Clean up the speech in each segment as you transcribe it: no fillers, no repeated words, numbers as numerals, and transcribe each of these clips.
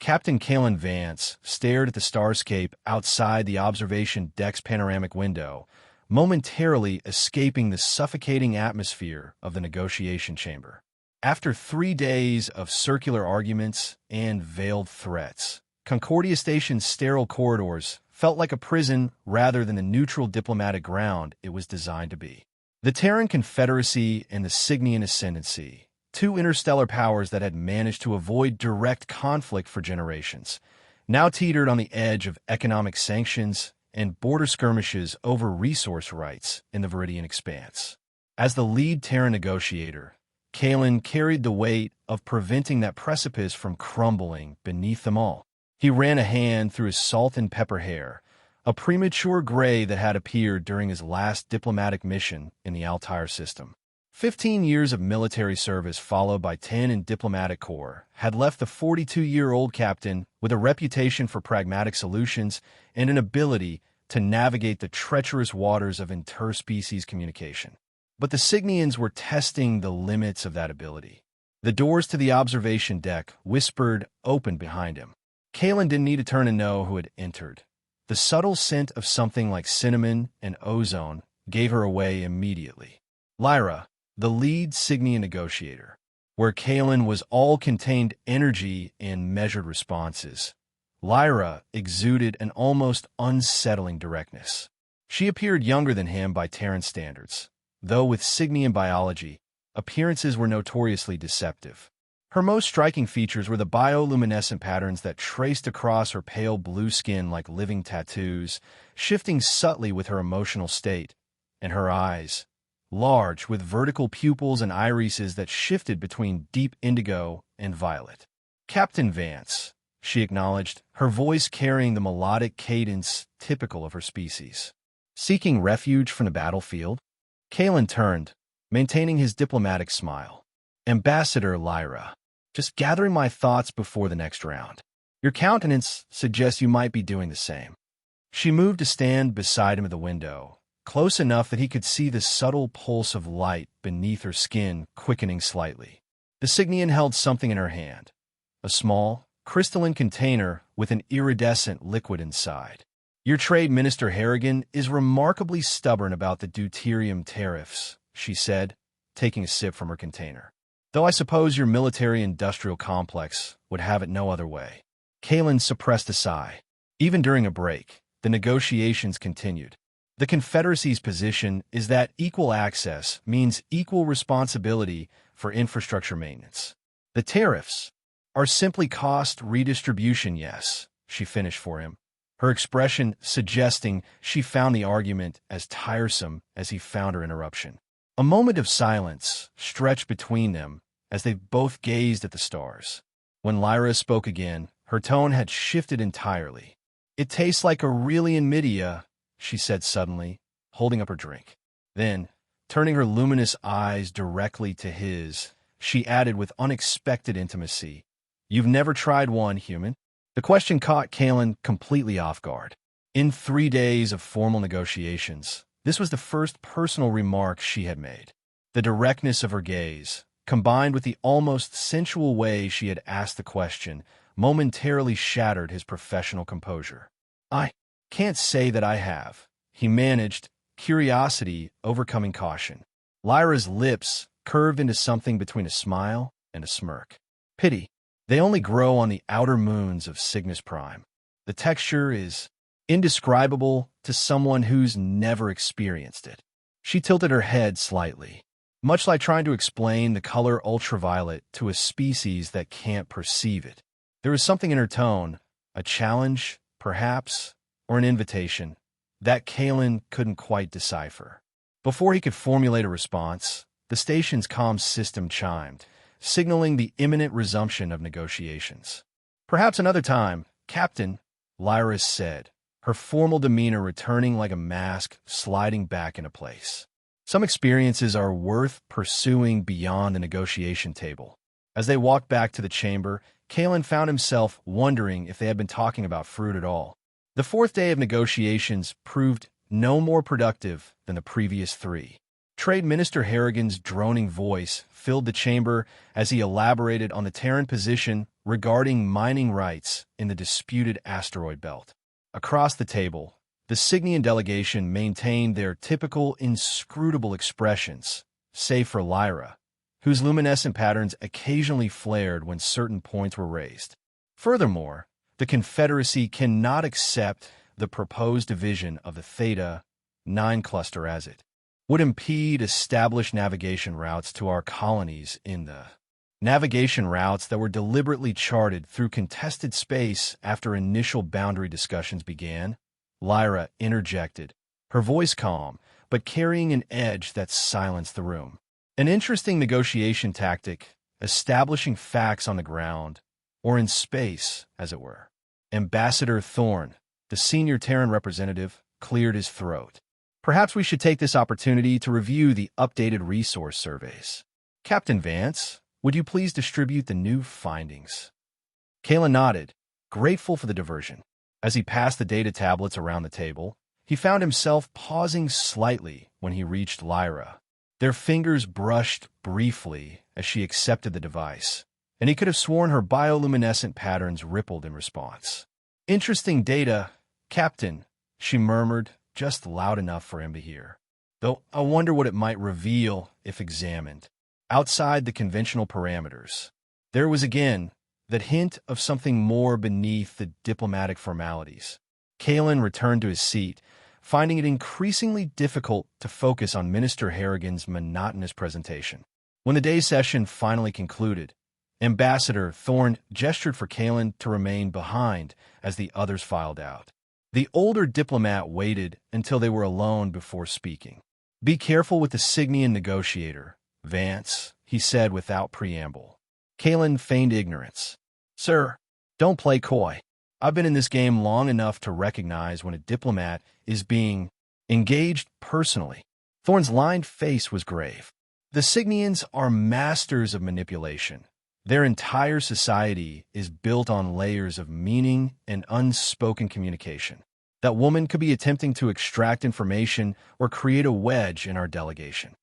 Captain Kalen Vance stared at the starscape outside the observation deck's panoramic window, momentarily escaping the suffocating atmosphere of the negotiation chamber. After 3 days of circular arguments and veiled threats, Concordia Station's sterile corridors felt like a prison rather than the neutral diplomatic ground it was designed to be. The Terran Confederacy and the Cygnian Ascendancy, two interstellar powers that had managed to avoid direct conflict for generations, now teetered on the edge of economic sanctions and border skirmishes over resource rights in the Viridian Expanse. As the lead Terran negotiator, Kalen carried the weight of preventing that precipice from crumbling beneath them all. He ran a hand through his salt and pepper hair, a premature gray that had appeared during his last diplomatic mission in the Altair system. 15 years of military service followed by 10 in diplomatic corps had left the 42-year-old captain with a reputation for pragmatic solutions and an ability to navigate the treacherous waters of interspecies communication. But the Cygnians were testing the limits of that ability. The doors to the observation deck whispered open behind him. Kalen didn't need to turn to know who had entered. The subtle scent of something like cinnamon and ozone gave her away immediately. Lyra, the lead Cygnian negotiator, where Kalen was all contained energy and measured responses. Lyra exuded an almost unsettling directness. She appeared younger than him by Terran standards, though with Cygnian biology, appearances were notoriously deceptive. Her most striking features were the bioluminescent patterns that traced across her pale blue skin like living tattoos, shifting subtly with her emotional state, and her eyes, large with vertical pupils and irises that shifted between deep indigo and violet. "Captain Vance," she acknowledged, her voice carrying the melodic cadence typical of her species. "Seeking refuge from the battlefield?" Kalen turned, maintaining his diplomatic smile. "Ambassador Lyra, just gathering my thoughts before the next round. Your countenance suggests you might be doing the same." She moved to stand beside him at the window, close enough that he could see the subtle pulse of light beneath her skin quickening slightly. The Cygnian held something in her hand, a small, crystalline container with an iridescent liquid inside. "Your Trade Minister Harrigan is remarkably stubborn about the deuterium tariffs," she said, taking a sip from her container. "Though I suppose your military-industrial complex would have it no other way." Kalen suppressed a sigh. Even during a break, the negotiations continued. The Confederacy's position is that equal access means equal responsibility for infrastructure maintenance. The tariffs are simply cost redistribution, yes, she finished for him, her expression suggesting she found the argument as tiresome as he found her interruption. A moment of silence stretched between them as they both gazed at the stars. When Lyra spoke again, her tone had shifted entirely. "It tastes like Aurelian Midia," she said suddenly, holding up her drink. Then, turning her luminous eyes directly to his, she added with unexpected intimacy, "You've never tried one, human?" The question caught Kalen completely off guard. In 3 days of formal negotiations, this was the first personal remark she had made. The directness of her gaze, combined with the almost sensual way she had asked the question, momentarily shattered his professional composure. "I can't say that I have," he managed, curiosity overcoming caution. Lyra's lips curved into something between a smile and a smirk. "Pity. They only grow on the outer moons of Cygnus Prime. The texture is indescribable to someone who's never experienced it." She tilted her head slightly, much like trying to explain the color ultraviolet to a species that can't perceive it. There was something in her tone, a challenge, perhaps, or an invitation, that Kalen couldn't quite decipher. Before he could formulate a response, the station's comm system chimed, signaling the imminent resumption of negotiations. "Perhaps another time, Captain," Lyra said, her formal demeanor returning like a mask sliding back into place. Some experiences are worth pursuing beyond the negotiation table. As they walked back to the chamber, Kalen found himself wondering if they had been talking about fruit at all. The 4th day of negotiations proved no more productive than the previous 3. Trade Minister Harrigan's droning voice filled the chamber as he elaborated on the Terran position regarding mining rights in the disputed asteroid belt. Across the table, the Cygnian delegation maintained their typical inscrutable expressions, save for Lyra, whose luminescent patterns occasionally flared when certain points were raised. Furthermore, the Confederacy cannot accept the proposed division of the Theta 9 cluster as it would impede established navigation routes to our colonies in the navigation routes that were deliberately charted through contested space after initial boundary discussions began. Lyra interjected, her voice calm, but carrying an edge that silenced the room. An interesting negotiation tactic, establishing facts on the ground, or in space, as it were. Ambassador Thorne, the senior Terran representative, cleared his throat. Perhaps we should take this opportunity to review the updated resource surveys. Captain Vance, would you please distribute the new findings? Kalen nodded, grateful for the diversion. As he passed the data tablets around the table, he found himself pausing slightly when he reached Lyra. Their fingers brushed briefly as she accepted the device, and he could have sworn her bioluminescent patterns rippled in response. Interesting data, Captain, she murmured, just loud enough for him to hear. Though I wonder what it might reveal if examined. Outside the conventional parameters, there was again that hint of something more beneath the diplomatic formalities. Kalen returned to his seat, finding it increasingly difficult to focus on Minister Harrigan's monotonous presentation. When the day session finally concluded, Ambassador Thorne gestured for Kalen to remain behind as the others filed out. The older diplomat waited until they were alone before speaking. "Be careful with the Cygnian negotiator, Vance," he said without preamble. Kalen feigned ignorance. "Sir, don't play coy. I've been in this game long enough to recognize when a diplomat is being engaged personally." Thorne's lined face was grave. The Cygnians are masters of manipulation. Their entire society is built on layers of meaning and unspoken communication. That woman could be attempting to extract information or create a wedge in our delegation.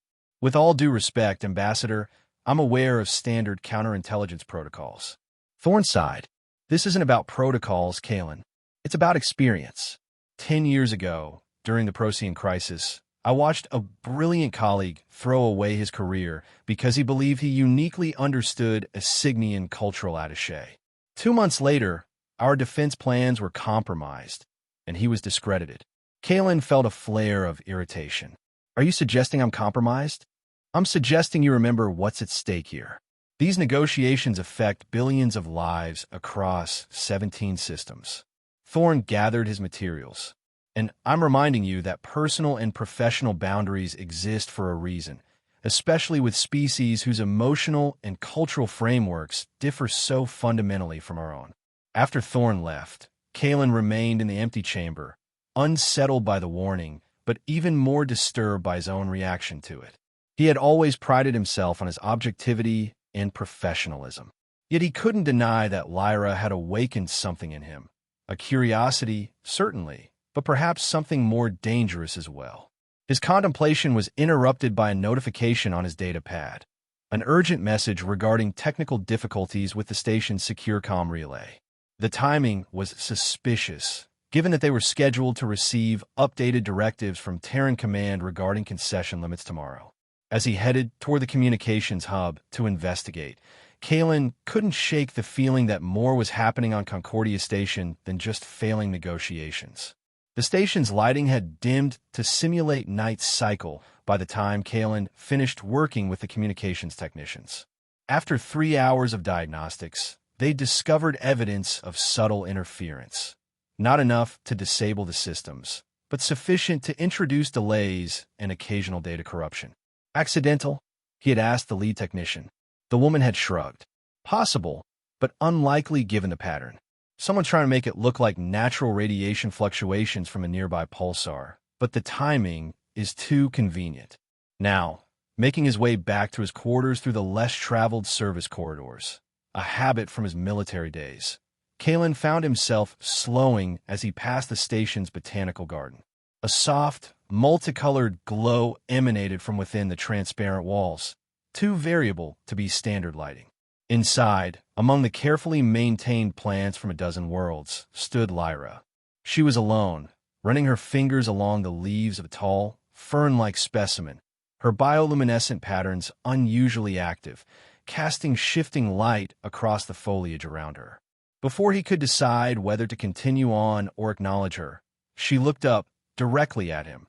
With all due respect, Ambassador, I'm aware of standard counterintelligence protocols. Thorne sighed. This isn't about protocols, Kalen. It's about experience. 10 years ago, during the Procyon crisis, I watched a brilliant colleague throw away his career because he believed he uniquely understood a Cygnian cultural attaché. 2 months later, our defense plans were compromised, and he was discredited. Kalen felt a flare of irritation. Are you suggesting I'm compromised? I'm suggesting you remember what's at stake here. These negotiations affect billions of lives across 17 systems. Thorne gathered his materials. And I'm reminding you that personal and professional boundaries exist for a reason, especially with species whose emotional and cultural frameworks differ so fundamentally from our own. After Thorne left, Kalen remained in the empty chamber, unsettled by the warning, but even more disturbed by his own reaction to it. He had always prided himself on his objectivity and professionalism. Yet he couldn't deny that Lyra had awakened something in him. A curiosity, certainly, but perhaps something more dangerous as well. His contemplation was interrupted by a notification on his data pad, an urgent message regarding technical difficulties with the station's secure comm relay. The timing was suspicious, given that they were scheduled to receive updated directives from Terran Command regarding concession limits tomorrow. As he headed toward the communications hub to investigate, Kalen couldn't shake the feeling that more was happening on Concordia Station than just failing negotiations. The station's lighting had dimmed to simulate night's cycle by the time Kalen finished working with the communications technicians. After 3 hours of diagnostics, they discovered evidence of subtle interference. Not enough to disable the systems, but sufficient to introduce delays and occasional data corruption. Accidental? He had asked the lead technician. The woman had shrugged. Possible, but unlikely given the pattern. Someone trying to make it look like natural radiation fluctuations from a nearby pulsar, but the timing is too convenient. Now, making his way back to his quarters through the less-traveled service corridors, a habit from his military days, Kalen found himself slowing as he passed the station's botanical garden. A soft, multicolored glow emanated from within the transparent walls, too variable to be standard lighting. Inside, among the carefully maintained plants from a dozen worlds, stood Lyra. She was alone, running her fingers along the leaves of a tall, fern-like specimen, her bioluminescent patterns unusually active, casting shifting light across the foliage around her. Before he could decide whether to continue on or acknowledge her, she looked up directly at him,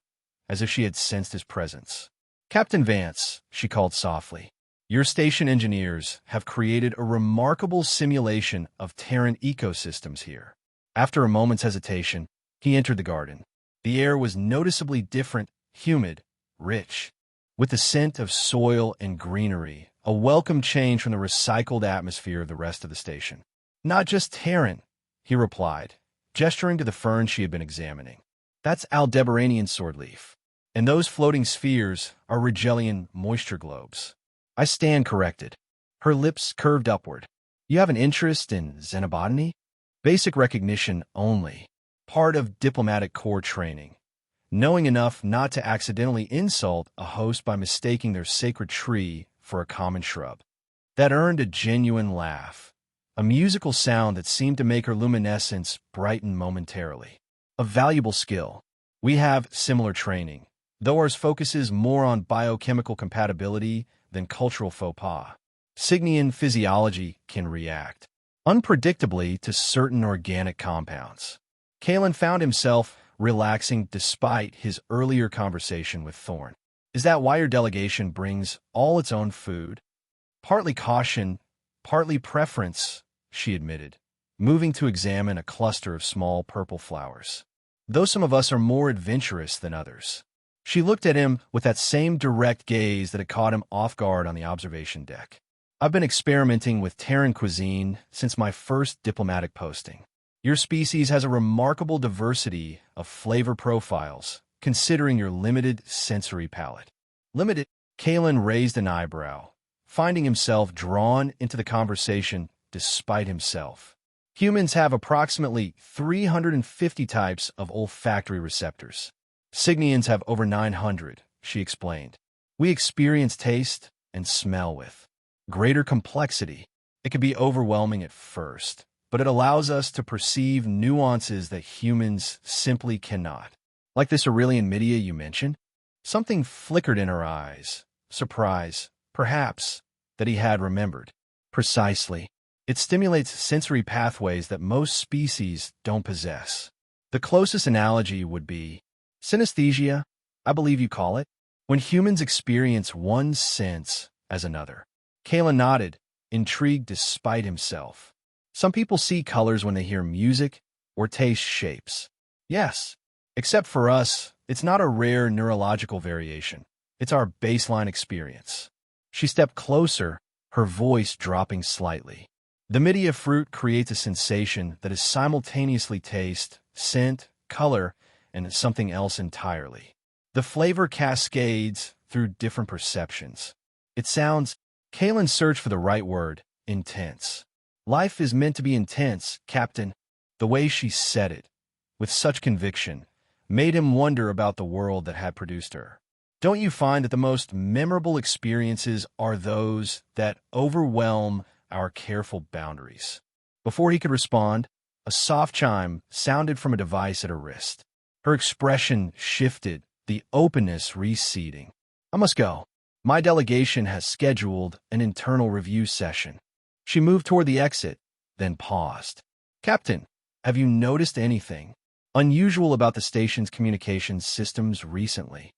as if she had sensed his presence. "Captain Vance," she called softly, "your station engineers have created a remarkable simulation of Terran ecosystems here." After a moment's hesitation, he entered the garden. The air was noticeably different, humid, rich, with the scent of soil and greenery, a welcome change from the recycled atmosphere of the rest of the station. "Not just Terran," he replied, gesturing to the fern she had been examining. "That's Aldebaranian swordleaf, and those floating spheres are Rigelian moisture globes." I stand corrected. Her lips curved upward. "You have an interest in xenobotany?" "Basic recognition only. Part of diplomatic corps training. Knowing enough not to accidentally insult a host by mistaking their sacred tree for a common shrub." That earned a genuine laugh, a musical sound that seemed to make her luminescence brighten momentarily. "A valuable skill. We have similar training, though ours focuses more on biochemical compatibility than cultural faux pas. Cygnian physiology can react unpredictably to certain organic compounds." Kalen found himself relaxing despite his earlier conversation with Thorn. "Is that why your delegation brings all its own food?" "Partly caution, partly preference," she admitted, moving to examine a cluster of small purple flowers. "Though some of us are more adventurous than others." She looked at him with that same direct gaze that had caught him off guard on the observation deck. "I've been experimenting with Terran cuisine since my first diplomatic posting. Your species has a remarkable diversity of flavor profiles, considering your limited sensory palette." "Limited?" Kalen raised an eyebrow, finding himself drawn into the conversation despite himself. "Humans have approximately 350 types of olfactory receptors. Cygnians have over 900, she explained. "We experience taste and smell with greater complexity. It can be overwhelming at first, but it allows us to perceive nuances that humans simply cannot." "Like this Aurelian Midia you mentioned?" Something flickered in her eyes. Surprise, perhaps, that he had remembered. "Precisely. It stimulates sensory pathways that most species don't possess. The closest analogy would be synesthesia, I believe you call it, when humans experience one sense as another." Kalen nodded, intrigued despite himself. "Some people see colors when they hear music or taste shapes." "Yes, except for us, it's not a rare neurological variation. It's our baseline experience." She stepped closer, her voice dropping slightly. "The Midia fruit creates a sensation that is simultaneously taste, scent, color, and something else entirely. The flavor cascades through different perceptions. It sounds," Kalen searched for the right word, "intense." "Life is meant to be intense, Captain." The way she said it, with such conviction, made him wonder about the world that had produced her. "Don't you find that the most memorable experiences are those that overwhelm our careful boundaries?" Before he could respond, a soft chime sounded from a device at her wrist. Her expression shifted, the openness receding. "I must go. My delegation has scheduled an internal review session." She moved toward the exit, then paused. "Captain, have you noticed anything unusual about the station's communications systems recently?"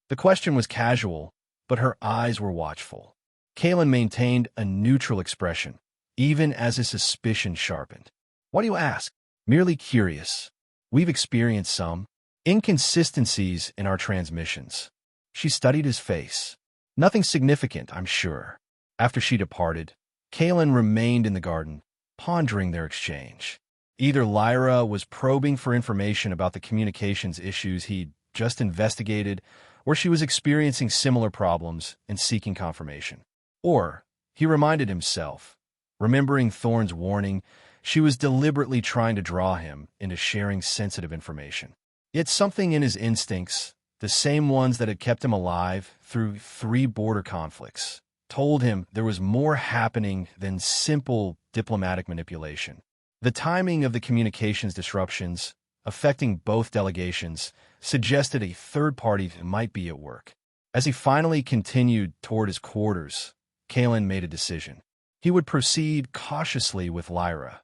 The question was casual, but her eyes were watchful. Kalen maintained a neutral expression, even as his suspicion sharpened. "Why do you ask?" "Merely curious. We've experienced some inconsistencies in our transmissions." She studied his face. "Nothing significant, I'm sure." After she departed, Kalen remained in the garden, pondering their exchange. Either Lyra was probing for information about the communications issues he'd just investigated, or she was experiencing similar problems and seeking confirmation. Or, he reminded himself, remembering Thorn's warning, she was deliberately trying to draw him into sharing sensitive information. Yet something in his instincts, the same ones that had kept him alive through 3 border conflicts, told him there was more happening than simple diplomatic manipulation. The timing of the communications disruptions, affecting both delegations, suggested a third party might be at work. As he finally continued toward his quarters, Kalen made a decision. He would proceed cautiously with Lyra,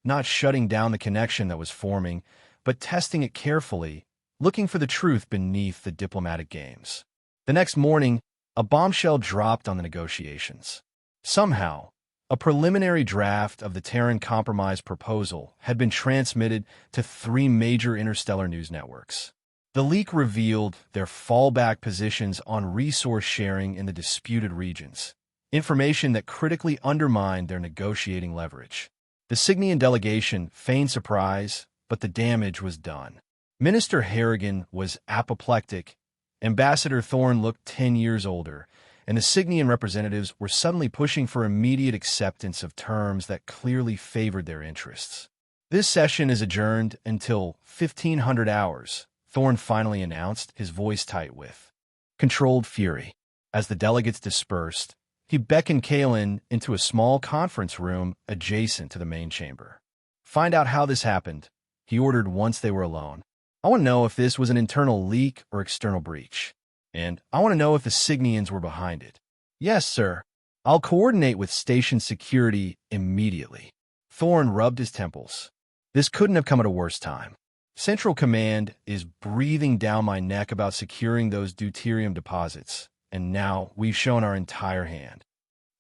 not shutting down the connection that was forming, but testing it carefully, looking for the truth beneath the diplomatic games. The next morning, a bombshell dropped on the negotiations. Somehow, a preliminary draft of the Terran Compromise proposal had been transmitted to 3 major interstellar news networks. The leak revealed their fallback positions on resource sharing in the disputed regions, information that critically undermined their negotiating leverage. The Cygnian delegation feigned surprise, but the damage was done. Minister Harrigan was apoplectic, Ambassador Thorne looked 10 years older, and the Cygnian representatives were suddenly pushing for immediate acceptance of terms that clearly favored their interests. This session is adjourned until 1500 hours, Thorne finally announced, his voice tight with controlled fury. As the delegates dispersed, he beckoned Kalen into a small conference room adjacent to the main chamber. "Find out how this happened," he ordered once they were alone. "I want to know if this was an internal leak or external breach. And I want to know if the Cygnians were behind it." "Yes, sir. I'll coordinate with station security immediately." Thorne rubbed his temples. "This couldn't have come at a worse time. Central Command is breathing down my neck about securing those deuterium deposits, and now we've shown our entire hand."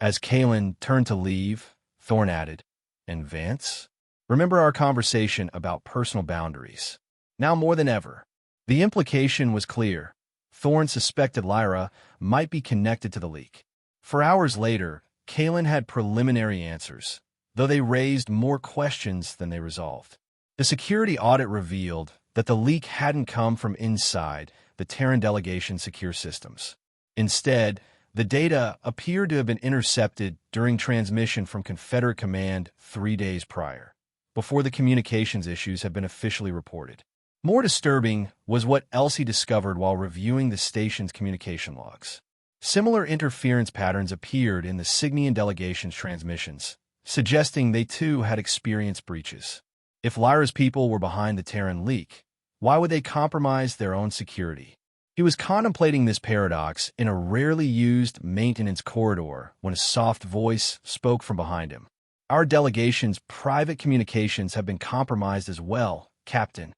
As Kalen turned to leave, Thorne added, "And Vance? Remember our conversation about personal boundaries. Now more than ever." The implication was clear. Thorne suspected Lyra might be connected to the leak. For hours later, Kalen had preliminary answers, though they raised more questions than they resolved. The security audit revealed that the leak hadn't come from inside the Terran delegation's secure systems. Instead, the data appeared to have been intercepted during transmission from Confederate Command 3 days prior, before the communications issues had been officially reported. More disturbing was what Elsie discovered while reviewing the station's communication logs. Similar interference patterns appeared in the Cygnian delegation's transmissions, suggesting they too had experienced breaches. If Lyra's people were behind the Terran leak, why would they compromise their own security? He was contemplating this paradox in a rarely used maintenance corridor when a soft voice spoke from behind him. "Our delegation's private communications have been compromised as well, Captain."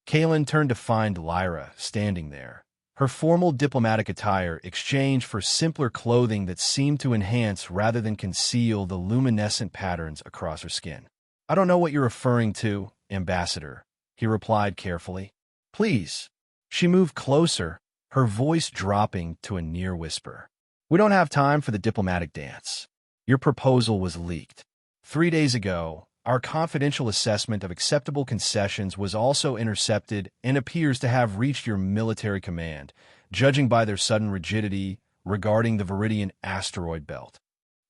Kalen turned to find Lyra standing there, her formal diplomatic attire exchanged for simpler clothing that seemed to enhance rather than conceal the luminescent patterns across her skin. "I don't know what you're referring to, Ambassador," he replied carefully. "Please." She moved closer, her voice dropping to a near whisper. "We don't have time for the diplomatic dance. Your proposal was leaked 3 days ago. Our confidential assessment of acceptable concessions was also intercepted and appears to have reached your military command, judging by their sudden rigidity regarding the Viridian asteroid belt."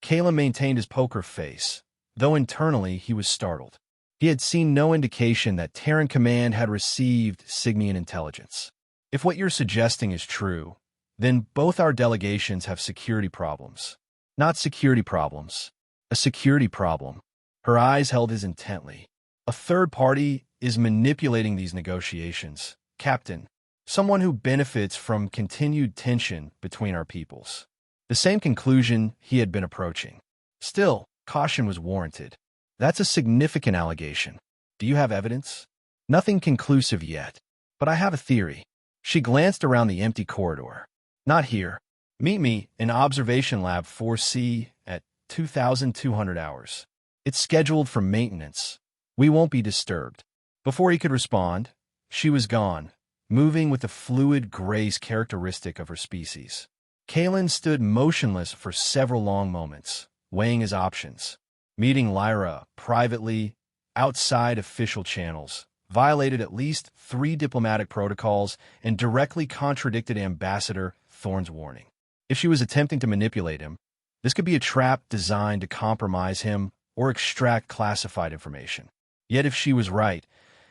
Kalen maintained his poker face, though internally he was startled. He had seen no indication that Terran Command had received Cygnian intelligence. If what you're suggesting is true, then both our delegations have security problems. Not security problems. A security problem. Her eyes held his intently. "A third party is manipulating these negotiations, Captain. Someone who benefits from continued tension between our peoples." The same conclusion he had been approaching. Still, caution was warranted. "That's a significant allegation. Do you have evidence?" "Nothing conclusive yet, but I have a theory." She glanced around the empty corridor. "Not here. Meet me in Observation Lab 4C at 2200 hours. It's scheduled for maintenance. We won't be disturbed." Before he could respond, she was gone, moving with the fluid grace characteristic of her species. Kalen stood motionless for several long moments, weighing his options. Meeting Lyra privately, outside official channels, violated at least 3 diplomatic protocols and directly contradicted Ambassador Thorne's warning. If she was attempting to manipulate him, this could be a trap designed to compromise him or extract classified information. Yet if she was right,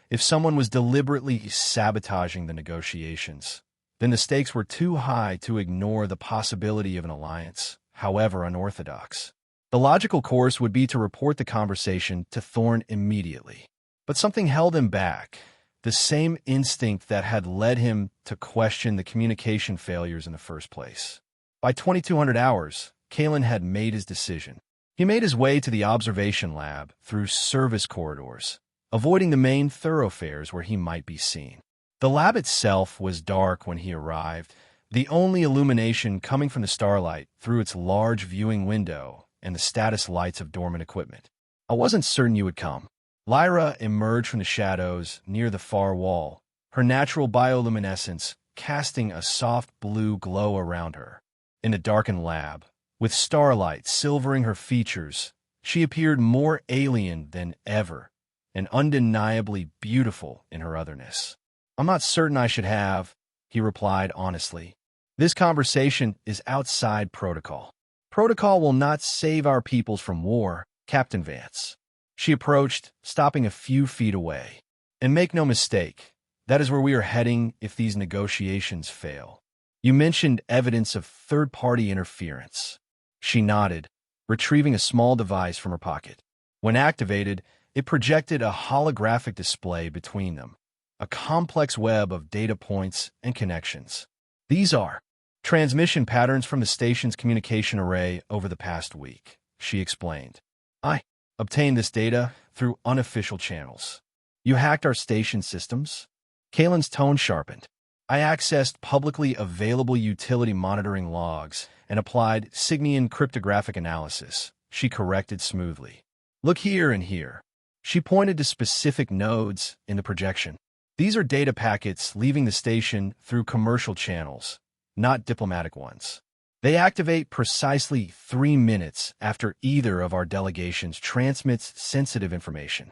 if someone was deliberately sabotaging the negotiations, then the stakes were too high to ignore the possibility of an alliance, however unorthodox. The logical course would be to report the conversation to Thorne immediately. But something held him back, the same instinct that had led him to question the communication failures in the first place. By 2200 hours, Kalen had made his decision. He made his way to the observation lab through service corridors, avoiding the main thoroughfares where he might be seen. The lab itself was dark when he arrived, the only illumination coming from the starlight through its large viewing window and the status lights of dormant equipment. "I wasn't certain you would come." Lyra emerged from the shadows near the far wall, her natural bioluminescence casting a soft blue glow around her. In the darkened lab, with starlight silvering her features, she appeared more alien than ever, and undeniably beautiful in her otherness. "I'm not certain I should have," he replied honestly. "This conversation is outside protocol. Protocol will not save our peoples from war, Captain Vance." She approached, stopping a few feet away. "And make no mistake, that is where we are heading if these negotiations fail. You mentioned evidence of third-party interference." She nodded, retrieving a small device from her pocket. When activated, it projected a holographic display between them, a complex web of data points and connections. "These are transmission patterns from the station's communication array over the past week," she explained. "I obtained this data through unofficial channels." "You hacked our station systems?" Kalen's tone sharpened. "I accessed publicly available utility monitoring logs and applied Signian cryptographic analysis," she corrected smoothly. "Look here and here." She pointed to specific nodes in the projection. "These are data packets leaving the station through commercial channels, not diplomatic ones. They activate precisely 3 minutes after either of our delegations transmits sensitive information."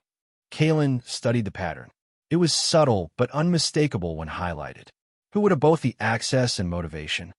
Kalen studied the pattern. It was subtle but unmistakable when highlighted. Who would have both the access and motivation?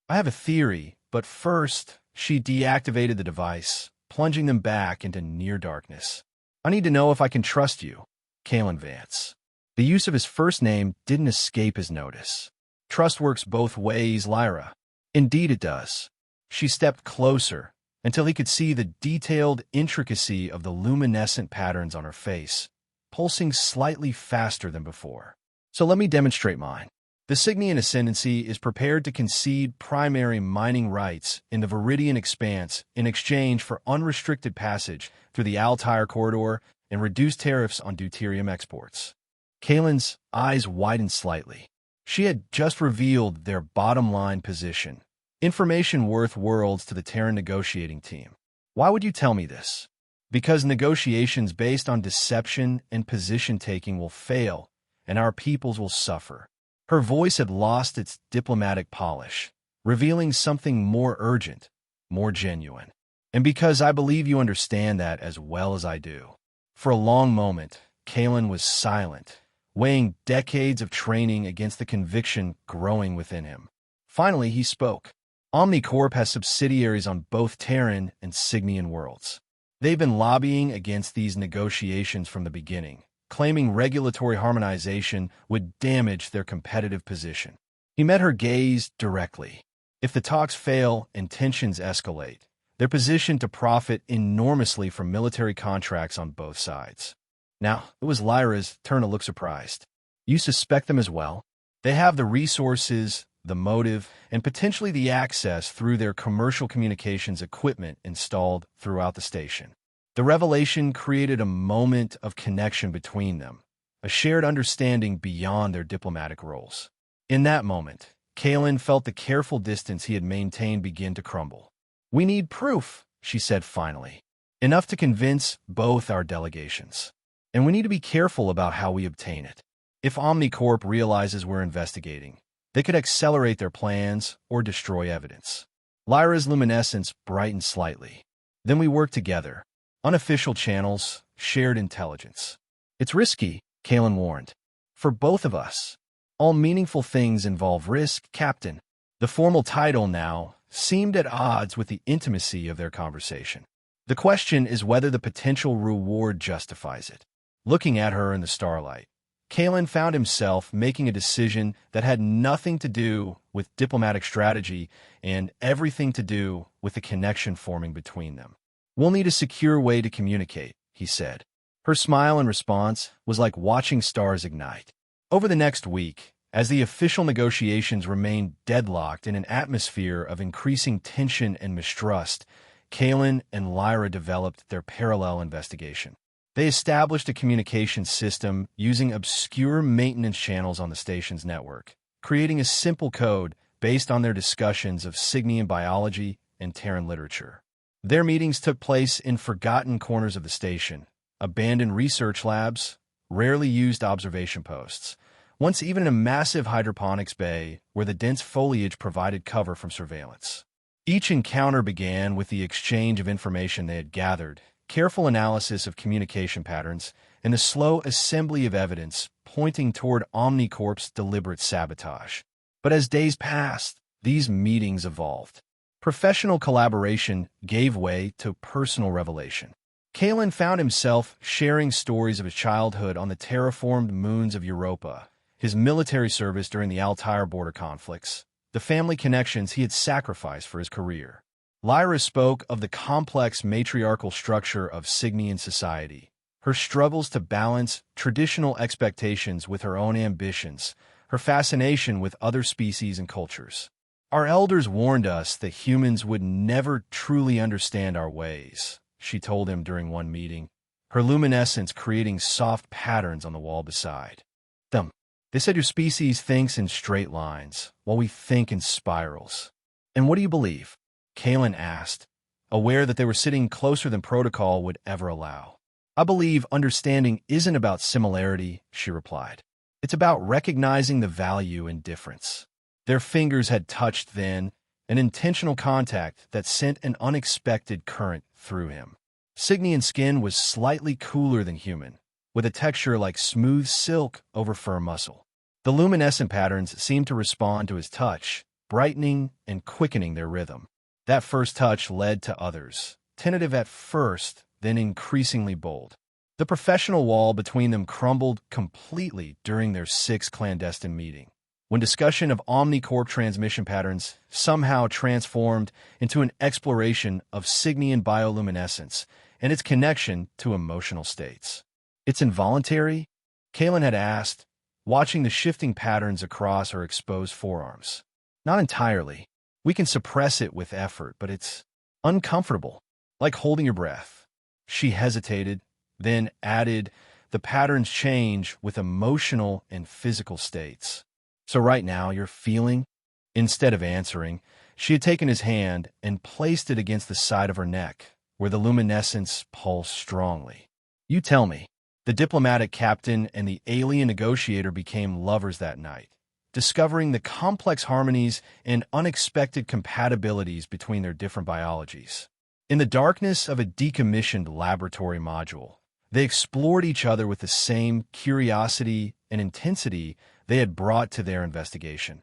"I have a theory, but first," she deactivated the device, plunging them back into near darkness. "I need to know if I can trust you, Kalen Vance." The use of his first name didn't escape his notice. "Trust works both ways, Lyra." "Indeed it does." She stepped closer until he could see the detailed intricacy of the luminescent patterns on her face, pulsing slightly faster than before. "So let me demonstrate mine. The Signian Ascendancy is prepared to concede primary mining rights in the Viridian Expanse in exchange for unrestricted passage through the Altair Corridor and reduced tariffs on deuterium exports." Kalen's eyes widened slightly. She had just revealed their bottom-line position, information worth worlds to the Terran negotiating team. "Why would you tell me this?" "Because negotiations based on deception and position-taking will fail, and our peoples will suffer." Her voice had lost its diplomatic polish, revealing something more urgent, more genuine. "And because I believe you understand that as well as I do." For a long moment, Kalen was silent, weighing decades of training against the conviction growing within him. Finally, he spoke. "Omnicorp has subsidiaries on both Terran and Signian worlds. They've been lobbying against these negotiations from the beginning, claiming regulatory harmonization would damage their competitive position." He met her gaze directly. If the talks fail and tensions escalate, they're positioned to profit enormously from military contracts on both sides. Now, it was Lyra's turn to look surprised. "You suspect them as well?" "They have the resources, the motive, and potentially the access through their commercial communications equipment installed throughout the station." The revelation created a moment of connection between them, a shared understanding beyond their diplomatic roles. In that moment, Kalen felt the careful distance he had maintained begin to crumble. "We need proof," she said finally. "Enough to convince both our delegations. And we need to be careful about how we obtain it. If Omnicorp realizes we're investigating, they could accelerate their plans or destroy evidence." Lyra's luminescence brightened slightly. "Then we work together. Unofficial channels, shared intelligence." "It's risky," Kalen warned. "For both of us. All meaningful things involve risk, Captain." The formal title now seemed at odds with the intimacy of their conversation. "The question is whether the potential reward justifies it." Looking at her in the starlight, Kalen found himself making a decision that had nothing to do with diplomatic strategy and everything to do with the connection forming between them. "We'll need a secure way to communicate," he said. Her smile in response was like watching stars ignite. Over the next week, as the official negotiations remained deadlocked in an atmosphere of increasing tension and mistrust, Kalen and Lyra developed their parallel investigation. They established a communication system using obscure maintenance channels on the station's network, creating a simple code based on their discussions of Signian biology and Terran literature. Their meetings took place in forgotten corners of the station, abandoned research labs, rarely used observation posts, once even in a massive hydroponics bay where the dense foliage provided cover from surveillance. Each encounter began with the exchange of information they had gathered, careful analysis of communication patterns, and the slow assembly of evidence pointing toward Omnicorp's deliberate sabotage. But as days passed, these meetings evolved. Professional collaboration gave way to personal revelation. Kalen found himself sharing stories of his childhood on the terraformed moons of Europa, his military service during the Altair border conflicts, the family connections he had sacrificed for his career. Lyra spoke of the complex matriarchal structure of Signian society, her struggles to balance traditional expectations with her own ambitions, her fascination with other species and cultures. "Our elders warned us that humans would never truly understand our ways," she told him during one meeting, her luminescence creating soft patterns on the wall beside them. "They said your species thinks in straight lines, while we think in spirals." "And what do you believe?" Kalen asked, aware that they were sitting closer than protocol would ever allow. "I believe understanding isn't about similarity," she replied. "It's about recognizing the value in difference." Their fingers had touched then, an intentional contact that sent an unexpected current through him. Signian skin was slightly cooler than human, with a texture like smooth silk over firm muscle. The luminescent patterns seemed to respond to his touch, brightening and quickening their rhythm. That first touch led to others, tentative at first, then increasingly bold. The professional wall between them crumbled completely during their sixth clandestine meeting, when discussion of Omnicorp transmission patterns somehow transformed into an exploration of Signian bioluminescence and its connection to emotional states. "It's involuntary?" Kalen had asked, watching the shifting patterns across her exposed forearms. "Not entirely. We can suppress it with effort, but it's uncomfortable, like holding your breath." She hesitated, then added, "The patterns change with emotional and physical states. So right now you're feeling?" Instead of answering, she had taken his hand and placed it against the side of her neck, where the luminescence pulsed strongly. "You tell me." The diplomatic captain and the alien negotiator became lovers that night, discovering the complex harmonies and unexpected compatibilities between their different biologies. In the darkness of a decommissioned laboratory module, they explored each other with the same curiosity and intensity they had brought to their investigation,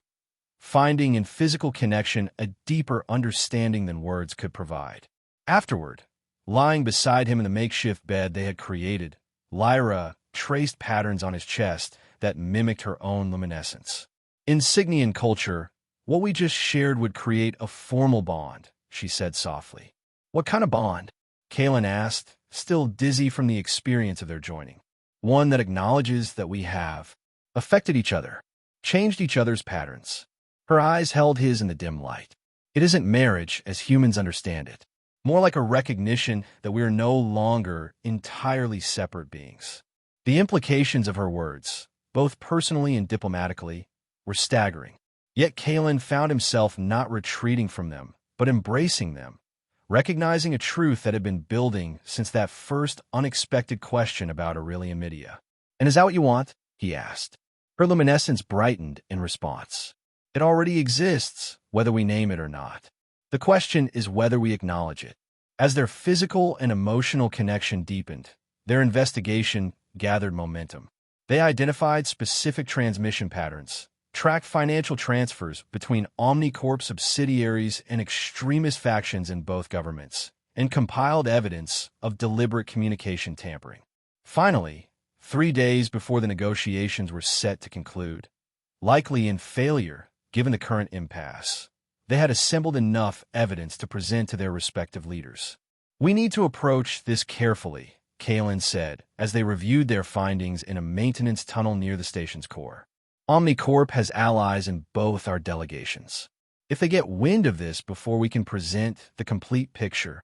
finding in physical connection a deeper understanding than words could provide. Afterward, lying beside him in the makeshift bed they had created, Lyra traced patterns on his chest that mimicked her own luminescence. "In Signian culture, what we just shared would create a formal bond," she said softly. "What kind of bond?" Kalen asked, still dizzy from the experience of their joining. "One that acknowledges that we have affected each other, changed each other's patterns." Her eyes held his in the dim light. "It isn't marriage as humans understand it. More like a recognition that we are no longer entirely separate beings." The implications of her words, both personally and diplomatically, were staggering. Yet Kalen found himself not retreating from them, but embracing them, recognizing a truth that had been building since that first unexpected question about Aurelian Midia. "And is that what you want?" he asked. Her luminescence brightened in response. "It already exists, whether we name it or not. The question is whether we acknowledge it." As their physical and emotional connection deepened, their investigation gathered momentum. They identified specific transmission patterns, tracked financial transfers between Omnicorp subsidiaries and extremist factions in both governments, and compiled evidence of deliberate communication tampering. Finally, 3 days before the negotiations were set to conclude. Likely in failure, given the current impasse, they had assembled enough evidence to present to their respective leaders. "We need to approach this carefully," Kalen said, as they reviewed their findings in a maintenance tunnel near the station's core. "Omnicorp has allies in both our delegations. If they get wind of this before we can present the complete picture."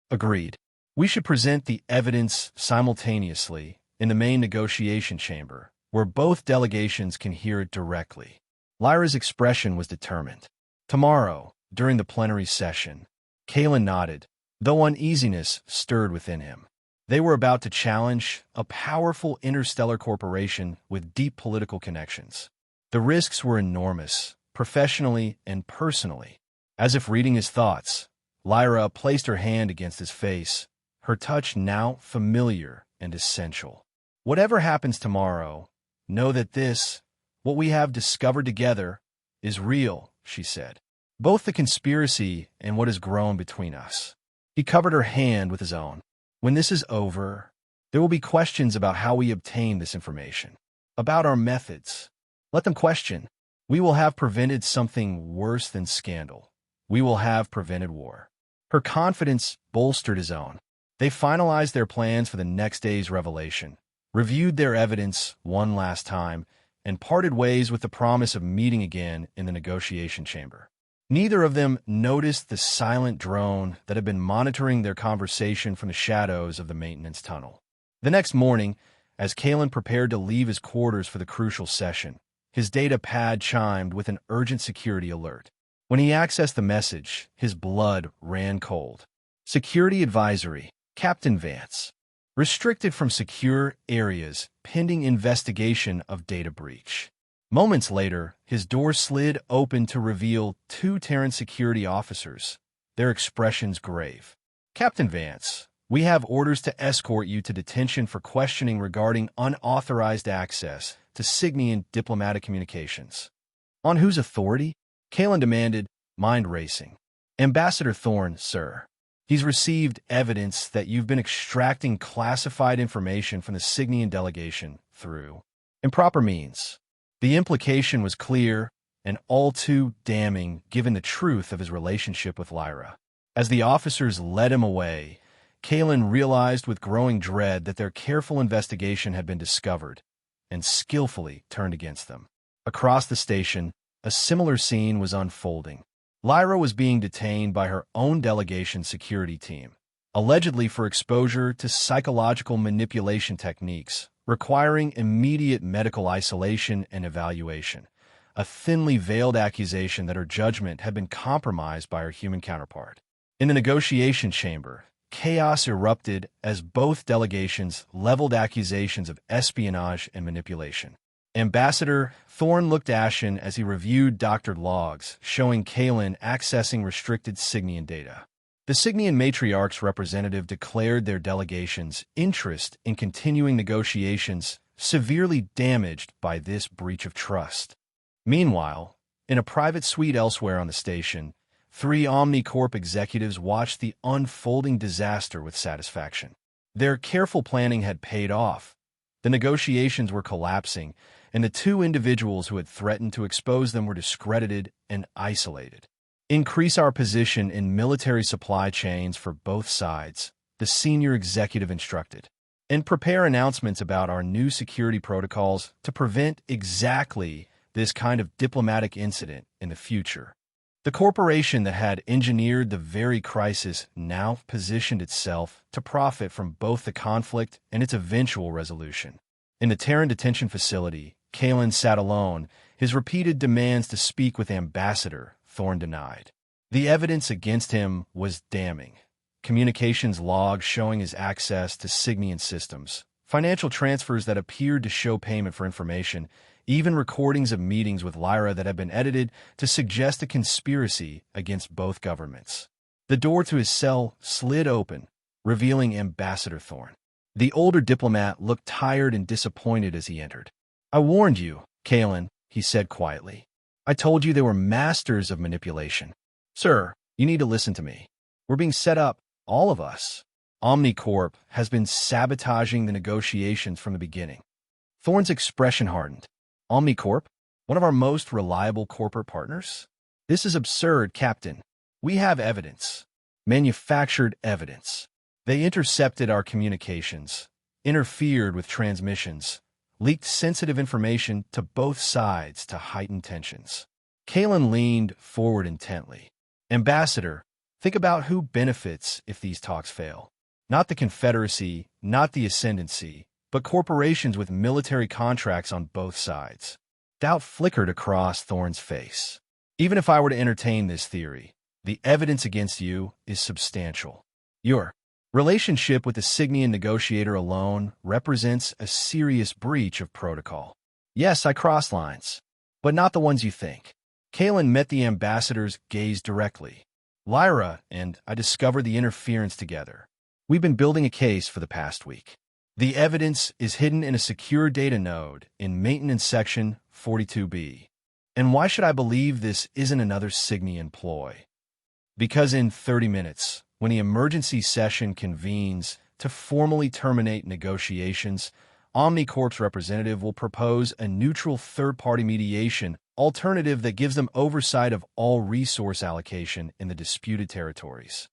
"Agreed. We should present the evidence simultaneously in the main negotiation chamber, where both delegations can hear it directly." Lyra's expression was determined. "Tomorrow, during the plenary session." Kalen nodded, though uneasiness stirred within him. They were about to challenge a powerful interstellar corporation with deep political connections. The risks were enormous, professionally and personally. As if reading his thoughts, Lyra placed her hand against his face, her touch now familiar and essential. "Whatever happens tomorrow, know that this, what we have discovered together, is real," she said. "Both the conspiracy and what has grown between us." He covered her hand with his own. "When this is over, there will be questions about how we obtained this information, about our methods. Let them question. We will have prevented something worse than scandal. We will have prevented war." Her confidence bolstered his own. They finalized their plans for the next day's revelation, reviewed their evidence one last time, and parted ways with the promise of meeting again in the negotiation chamber. Neither of them noticed the silent drone that had been monitoring their conversation from the shadows of the maintenance tunnel. The next morning, as Kalen prepared to leave his quarters for the crucial session, his data pad chimed with an urgent security alert. When he accessed the message, his blood ran cold. "Security advisory, Captain Vance. Restricted from secure areas pending investigation of data breach." Moments later, his door slid open to reveal 2 Terran security officers, their expressions grave. "Captain Vance, we have orders to escort you to detention for questioning regarding unauthorized access to Cygnian diplomatic communications." "On whose authority?" Kalen demanded, mind racing. "Ambassador Thorne, sir. He's received evidence that you've been extracting classified information from the Cygnian delegation through improper means." The implication was clear and all too damning given the truth of his relationship with Lyra. As the officers led him away, Kalen realized with growing dread that their careful investigation had been discovered and skillfully turned against them. Across the station, a similar scene was unfolding. Lyra was being detained by her own delegation's security team, allegedly for exposure to psychological manipulation techniques requiring immediate medical isolation and evaluation, a thinly veiled accusation that her judgment had been compromised by her human counterpart. In the negotiation chamber, chaos erupted as both delegations leveled accusations of espionage and manipulation. Ambassador Thorne looked ashen as he reviewed doctored logs showing Kalen accessing restricted Cygnian data. The Cygnian matriarch's representative declared their delegation's interest in continuing negotiations severely damaged by this breach of trust. Meanwhile, in a private suite elsewhere on the station, 3 Omnicorp executives watched the unfolding disaster with satisfaction. Their careful planning had paid off. The negotiations were collapsing, and the 2 individuals who had threatened to expose them were discredited and isolated. "Increase our position in military supply chains for both sides," the senior executive instructed, "and prepare announcements about our new security protocols to prevent exactly this kind of diplomatic incident in the future." The corporation that had engineered the very crisis now positioned itself to profit from both the conflict and its eventual resolution. In the Terran detention facility, Kalen sat alone, his repeated demands to speak with Ambassador Thorne denied. The evidence against him was damning. Communications logs showing his access to Cygnian systems, financial transfers that appeared to show payment for information, even recordings of meetings with Lyra that had been edited to suggest a conspiracy against both governments. The door to his cell slid open, revealing Ambassador Thorne. The older diplomat looked tired and disappointed as he entered. "I warned you, Kalen," he said quietly. "I told you they were masters of manipulation. Sir, you need to listen to me. We're being set up, all of us. Omnicorp has been sabotaging the negotiations from the beginning. Thorne's expression hardened. Omnicorp? One of our most reliable corporate partners? This is absurd, Captain. We have evidence. Manufactured evidence. They intercepted our communications, interfered with transmissions, leaked sensitive information to both sides to heighten tensions. Kalen leaned forward intently. Ambassador, think about who benefits if these talks fail. Not the Confederacy, not the Ascendancy, but corporations with military contracts on both sides. Doubt flickered across Thorne's face. Even if I were to entertain this theory, the evidence against you is substantial. Your relationship with the Signian negotiator alone represents a serious breach of protocol. Yes, I cross lines, but not the ones you think. Kalen met the ambassador's gaze directly. Lyra and I discovered the interference together. We've been building a case for the past week. The evidence is hidden in a secure data node in Maintenance Section 42B. And why should I believe this isn't another Signian ploy? Because in 30 minutes, when the emergency session convenes to formally terminate negotiations, Omnicorp's representative will propose a neutral third-party mediation alternative that gives them oversight of all resource allocation in the disputed territories.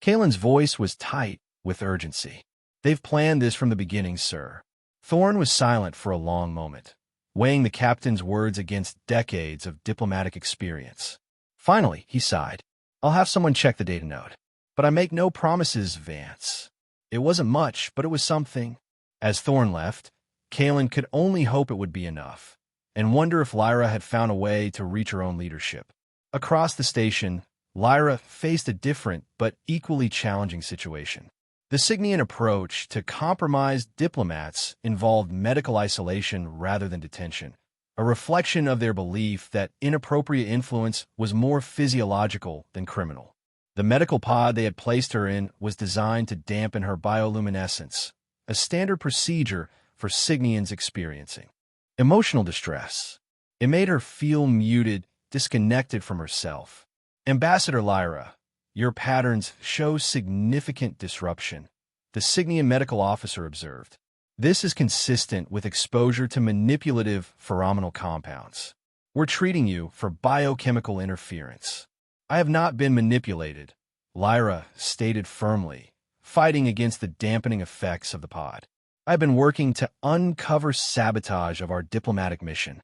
Kalen's voice was tight with urgency. They've planned this from the beginning, sir. Thorne was silent for a long moment, weighing the captain's words against decades of diplomatic experience. Finally, he sighed. I'll have someone check the data node. But I make no promises, Vance. It wasn't much, but it was something. As Thorne left, Kalen could only hope it would be enough, and wonder if Lyra had found a way to reach her own leadership. Across the station, Lyra faced a different but equally challenging situation. The Signian approach to compromised diplomats involved medical isolation rather than detention, a reflection of their belief that inappropriate influence was more physiological than criminal. The medical pod they had placed her in was designed to dampen her bioluminescence, a standard procedure for Signians experiencing emotional distress. It made her feel muted, disconnected from herself. Ambassador Lyra, your patterns show significant disruption, the Signian medical officer observed. This is consistent with exposure to manipulative pheromonal compounds. We're treating you for biochemical interference. I have not been manipulated, Lyra stated firmly, fighting against the dampening effects of the pod. I've been working to uncover sabotage of our diplomatic mission.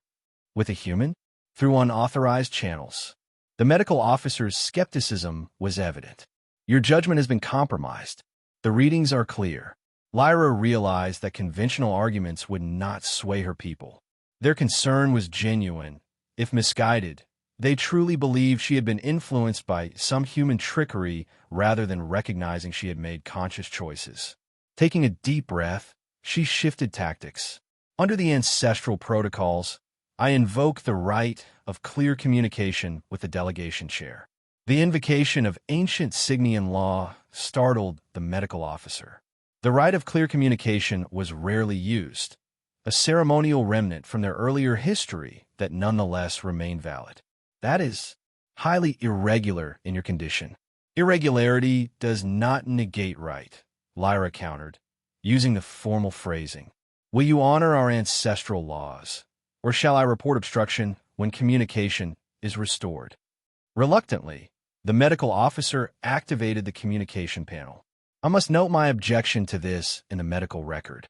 With a human? Through unauthorized channels. The medical officer's skepticism was evident. Your judgment has been compromised. The readings are clear. Lyra realized that conventional arguments would not sway her people. Their concern was genuine. If misguided, they truly believed she had been influenced by some human trickery rather than recognizing she had made conscious choices. Taking a deep breath, she shifted tactics. Under the ancestral protocols, I invoke the right of clear communication with the delegation chair. The invocation of ancient Signian law startled the medical officer. The right of clear communication was rarely used, a ceremonial remnant from their earlier history that nonetheless remained valid. That is highly irregular in your condition. Irregularity does not negate right, Lyra countered, using the formal phrasing. Will you honor our ancestral laws, or shall I report obstruction when communication is restored? Reluctantly, the medical officer activated the communication panel. I must note my objection to this in the medical record.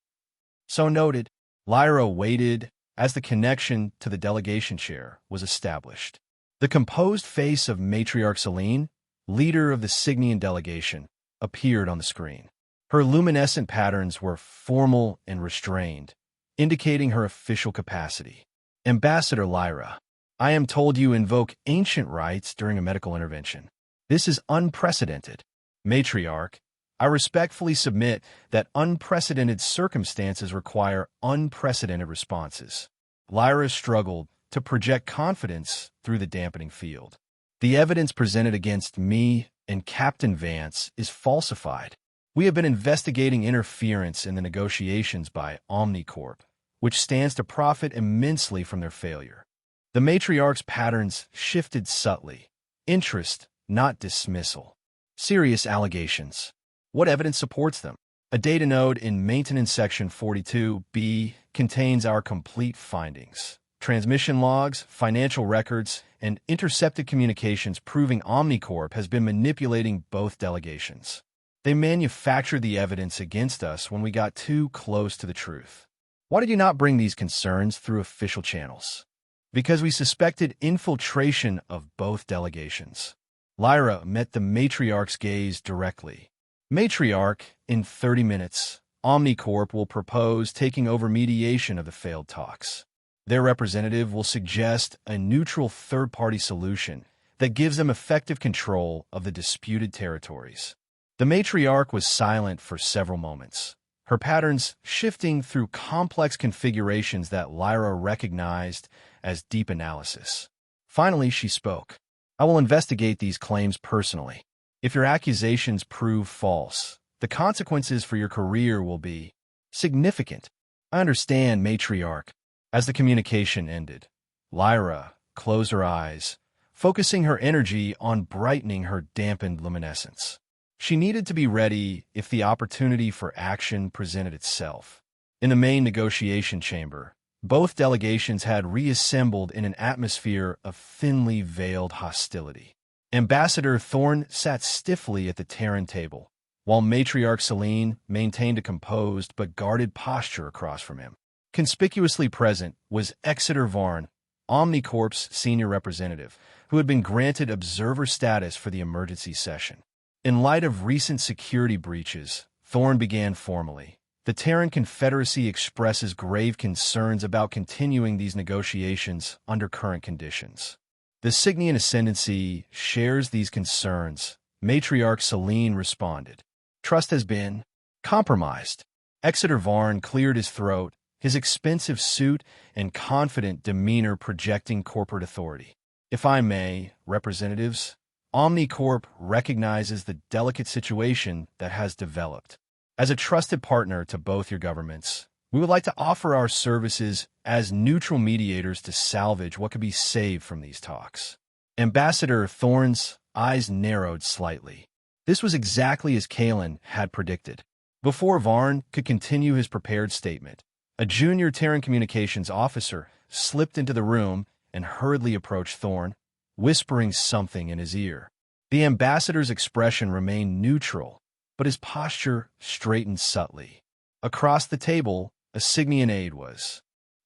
So noted, Lyra waited as the connection to the delegation chair was established. The composed face of Matriarch Selene, leader of the Signian delegation, appeared on the screen. Her luminescent patterns were formal and restrained, indicating her official capacity. Ambassador Lyra, I am told you invoke ancient rites during a medical intervention. This is unprecedented. Matriarch, I respectfully submit that unprecedented circumstances require unprecedented responses. Lyra struggled to project confidence through the dampening field. The evidence presented against me and Captain Vance is falsified. We have been investigating interference in the negotiations by Omnicorp, which stands to profit immensely from their failure. The matriarch's patterns shifted subtly. Interest, not dismissal. Serious allegations. What evidence supports them? A data node in Maintenance Section 42B contains our complete findings. Transmission logs, financial records, and intercepted communications proving Omnicorp has been manipulating both delegations. They manufactured the evidence against us when we got too close to the truth. Why did you not bring these concerns through official channels? Because we suspected infiltration of both delegations. Lyra met the matriarch's gaze directly. Matriarch, in 30 minutes, Omnicorp will propose taking over mediation of the failed talks. Their representative will suggest a neutral third-party solution that gives them effective control of the disputed territories. The matriarch was silent for several moments, her patterns shifting through complex configurations that Lyra recognized as deep analysis. Finally, she spoke. I will investigate these claims personally. If your accusations prove false, the consequences for your career will be significant. I understand, matriarch. As the communication ended, Lyra closed her eyes, focusing her energy on brightening her dampened luminescence. She needed to be ready if the opportunity for action presented itself. In the main negotiation chamber, both delegations had reassembled in an atmosphere of thinly veiled hostility. Ambassador Thorne sat stiffly at the Terran table, while Matriarch Selene maintained a composed but guarded posture across from him. Conspicuously present was Exeter Varn, Omnicorp's senior representative, who had been granted observer status for the emergency session. In light of recent security breaches, Thorne began formally. The Terran Confederacy expresses grave concerns about continuing these negotiations under current conditions. The Cygnian Ascendancy shares these concerns. Matriarch Selene responded. Trust has been compromised. Exeter Varn cleared his throat, his expensive suit and confident demeanor projecting corporate authority. If I may, representatives, Omnicorp recognizes the delicate situation that has developed. As a trusted partner to both your governments, we would like to offer our services as neutral mediators to salvage what could be saved from these talks. Ambassador Thorne's eyes narrowed slightly. This was exactly as Kalen had predicted. Before Varn could continue his prepared statement, a junior Terran communications officer slipped into the room and hurriedly approached Thorne, whispering something in his ear. The ambassador's expression remained neutral, but his posture straightened subtly. Across the table, a Cygnian aide was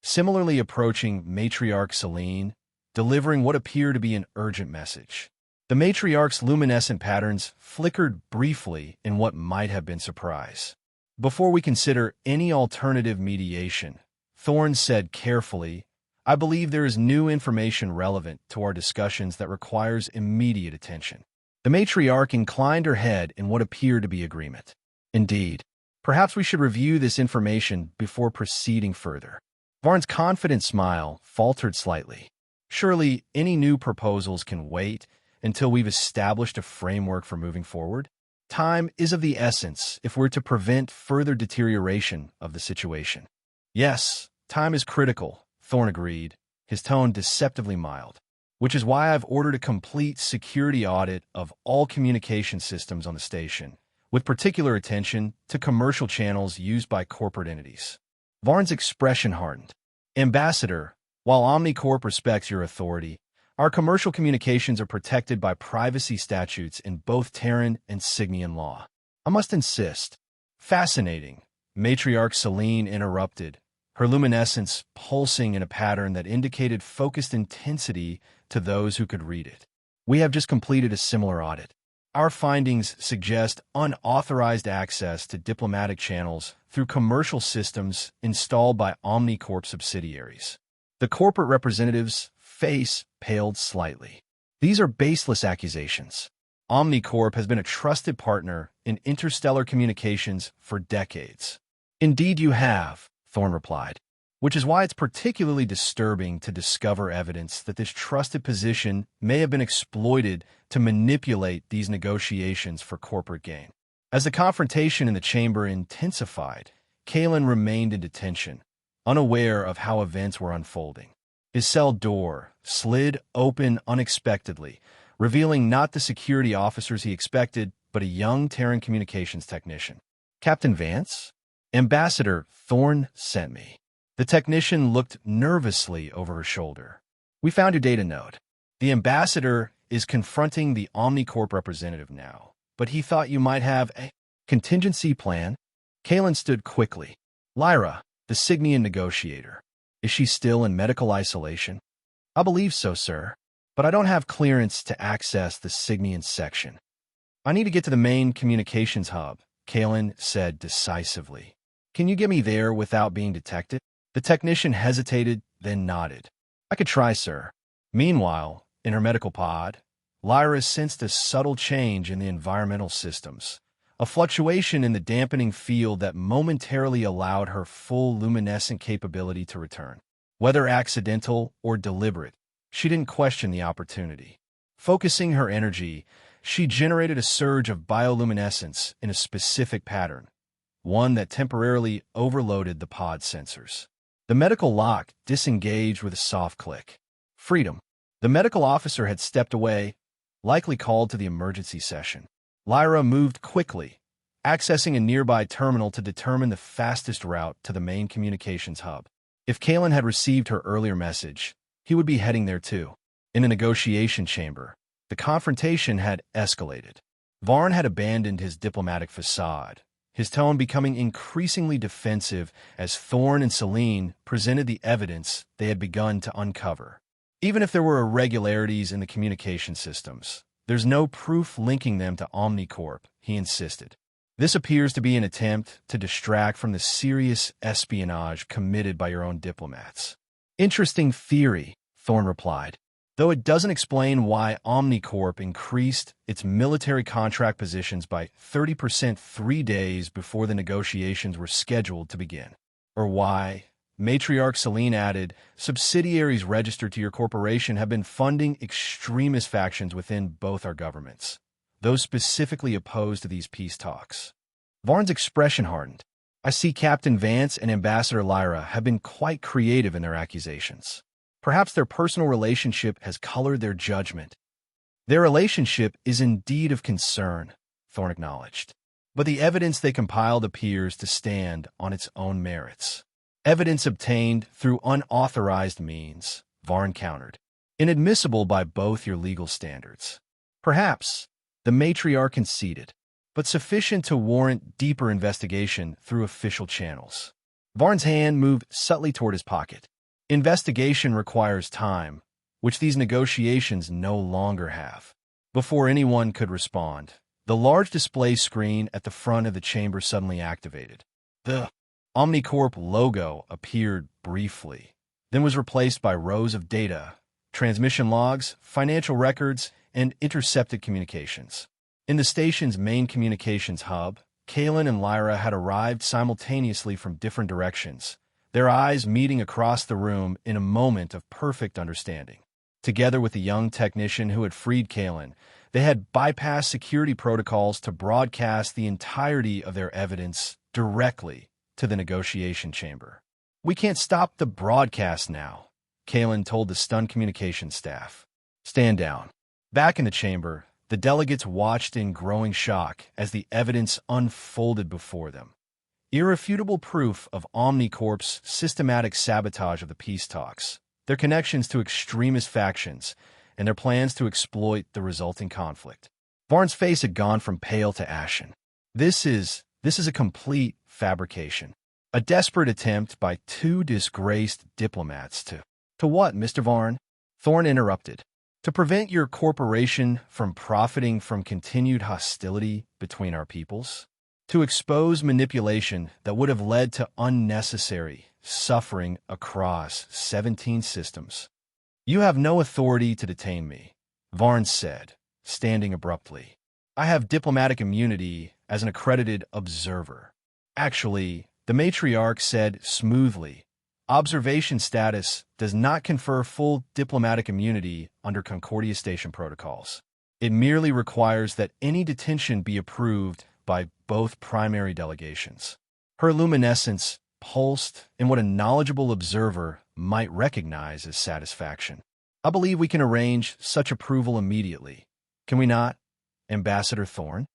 similarly approaching Matriarch Selene, delivering what appeared to be an urgent message. The matriarch's luminescent patterns flickered briefly in what might have been surprise. Before we consider any alternative mediation, Thorne said carefully, I believe there is new information relevant to our discussions that requires immediate attention. The matriarch inclined her head in what appeared to be agreement. Indeed, perhaps we should review this information before proceeding further. Varn's confident smile faltered slightly. Surely any new proposals can wait until we've established a framework for moving forward? Time is of the essence if we're to prevent further deterioration of the situation. Yes, time is critical, Thorne agreed, his tone deceptively mild, which is why I've ordered a complete security audit of all communication systems on the station, with particular attention to commercial channels used by corporate entities. Varn's expression hardened. Ambassador, while Omnicorp respects your authority, our commercial communications are protected by privacy statutes in both Terran and Cygnian law. I must insist. Fascinating, Matriarch Selene interrupted, her luminescence pulsing in a pattern that indicated focused intensity to those who could read it. We have just completed a similar audit. Our findings suggest unauthorized access to diplomatic channels through commercial systems installed by Omnicorp subsidiaries. The corporate representative's face paled slightly. These are baseless accusations. Omnicorp has been a trusted partner in interstellar communications for decades. Indeed you have, Thorne replied, which is why it's particularly disturbing to discover evidence that this trusted position may have been exploited to manipulate these negotiations for corporate gain. As the confrontation in the chamber intensified, Kalen remained in detention, unaware of how events were unfolding. His cell door slid open unexpectedly, revealing not the security officers he expected, but a young Terran communications technician. Captain Vance? Ambassador Thorne sent me. The technician looked nervously over her shoulder. We found your data note. The ambassador is confronting the Omnicorp representative now, but he thought you might have a contingency plan. Kalen stood quickly. Lyra, the Signian negotiator. Is she still in medical isolation? I believe so, sir, but I don't have clearance to access the Signian section. I need to get to the main communications hub, Kalen said decisively. Can you get me there without being detected? The technician hesitated, then nodded. I could try, sir. Meanwhile, in her medical pod, Lyra sensed a subtle change in the environmental systems, a fluctuation in the dampening field that momentarily allowed her full luminescent capability to return. Whether accidental or deliberate, she didn't question the opportunity. Focusing her energy, she generated a surge of bioluminescence in a specific pattern, one that temporarily overloaded the pod sensors. The medical lock disengaged with a soft click. Freedom. The medical officer had stepped away, likely called to the emergency session. Lyra moved quickly, accessing a nearby terminal to determine the fastest route to the main communications hub. If Kalen had received her earlier message, he would be heading there too. In the negotiation chamber, the confrontation had escalated. Varn had abandoned his diplomatic facade, his tone becoming increasingly defensive as Thorne and Celine presented the evidence they had begun to uncover. Even if there were irregularities in the communication systems, there's no proof linking them to Omnicorp, he insisted. This appears to be an attempt to distract from the serious espionage committed by your own diplomats. Interesting theory, Thorne replied, though it doesn't explain why Omnicorp increased its military contract positions by 30% 3 days before the negotiations were scheduled to begin. Or why, Matriarch Celine added, subsidiaries registered to your corporation have been funding extremist factions within both our governments, those specifically opposed to these peace talks. Varn's expression hardened. I see Captain Vance and Ambassador Lyra have been quite creative in their accusations. Perhaps their personal relationship has colored their judgment. Their relationship is indeed of concern, Thorne acknowledged, but the evidence they compiled appears to stand on its own merits. Evidence obtained through unauthorized means, Varn countered, inadmissible by both your legal standards. Perhaps, the matriarch conceded, but sufficient to warrant deeper investigation through official channels. Varn's hand moved subtly toward his pocket. Investigation requires time, which these negotiations no longer have. Before anyone could respond, the large display screen at the front of the chamber suddenly activated. The Omnicorp logo appeared briefly, then was replaced by rows of data, transmission logs, financial records, and intercepted communications. In the station's main communications hub, Kalen and Lyra had arrived simultaneously from different directions, their eyes meeting across the room in a moment of perfect understanding. Together with the young technician who had freed Kalen, they had bypassed security protocols to broadcast the entirety of their evidence directly to the negotiation chamber. We can't stop the broadcast now, Kalen told the stunned communications staff. Stand down. Back in the chamber, the delegates watched in growing shock as the evidence unfolded before them. Irrefutable proof of Omnicorp's systematic sabotage of the peace talks, their connections to extremist factions, and their plans to exploit the resulting conflict. Varn's face had gone from pale to ashen. This is a complete fabrication. A desperate attempt by two disgraced diplomats to what, Mr. Varn? Thorne interrupted. To prevent your corporation from profiting from continued hostility between our peoples? To expose manipulation that would have led to unnecessary suffering across 17 systems. You have no authority to detain me, Varn said, standing abruptly. I have diplomatic immunity as an accredited observer. Actually, the matriarch said smoothly, observation status does not confer full diplomatic immunity under Concordia Station protocols. It merely requires that any detention be approved by both primary delegations. Her luminescence pulsed in what a knowledgeable observer might recognize as satisfaction. I believe we can arrange such approval immediately. Can we not, Ambassador Thorne?